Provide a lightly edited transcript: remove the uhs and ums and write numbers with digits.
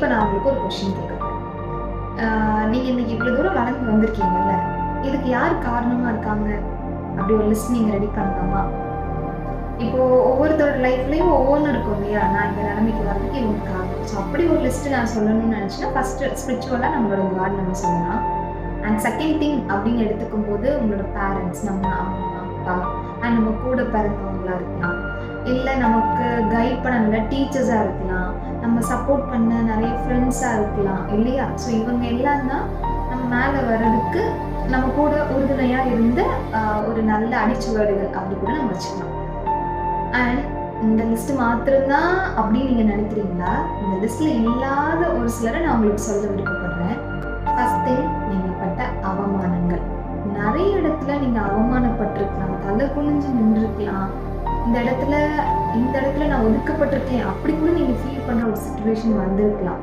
இப்போ நான் உங்களுக்கு ஒரு கொஸ்டின் கேட்குறேன். நீங்கள் இன்னைக்கு இவ்வளோ தூரம் வளர்ந்து வந்திருக்கீங்கல்ல, இதுக்கு யார் காரணமாக இருக்காங்க? அப்படி ஒரு லிஸ்ட் நீங்கள் ரெடி பண்ணலாமா? இப்போ ஒவ்வொருத்தரோட லைஃப்லேயும் ஒவ்வொன்றும் இருக்கும் இல்லையா? நான் இந்த நிலைமைக்கு வரதுக்கு இவங்க காரணம். ஸோ அப்படி ஒரு லிஸ்ட்டு நான் சொல்லணும்னு நினச்சினா ஃபஸ்ட்டு ஸ்பிரிச்சுவலாக நம்மளோட காட் நம்ம சொல்லலாம். அண்ட் செகண்ட் திங் அப்படின்னு எடுத்துக்கும் போது உங்களோட பேரண்ட்ஸ், நம்ம அம்மா அப்பா அண்ட் நம்ம கூட பிறந்தவங்களா இருக்கலாம், இல்லை நமக்கு கைட் பண்ண நல்ல டீச்சர்ஸாக இருக்கலாம், நம்ம சப்போர்ட் பண்ண நிறைய ஃப்ரெண்ட்ஸாக இருக்கலாம் இல்லையா? ஸோ இவங்க எல்லாம் தான் நம்ம மேலே வர்றதுக்கு நம்ம கூட உறுதுணையாக இருந்த ஒரு நல்ல அடிச்சுவடுகள் அப்படி கூட நம்ம வச்சுக்கலாம். அண்ட் இந்த லிஸ்ட்டு மாத்திரம்தான் அப்படின்னு நீங்கள் நினைக்கிறீங்களா? இந்த லிஸ்ட்டில் இல்லாத ஒரு சிலரை நான் உங்களுக்கு சொல்ல விருப்பப்படுறேன். ஃபர்ஸ்ட் திங், நீங்கள் பட்ட அவமானங்கள். நிறைய இடத்துல நீங்கள் அவமானப்பட்டிருக்கலாம், தலை குனிஞ்சு நின்றுருக்கலாம், இந்த இடத்துல நான் ஒதுக்கப்பட்டிருக்கேன் அப்படி கூட நீங்கள் ஃபீல் பண்ணுற ஒரு சுச்சுவேஷன் வந்திருக்கலாம்.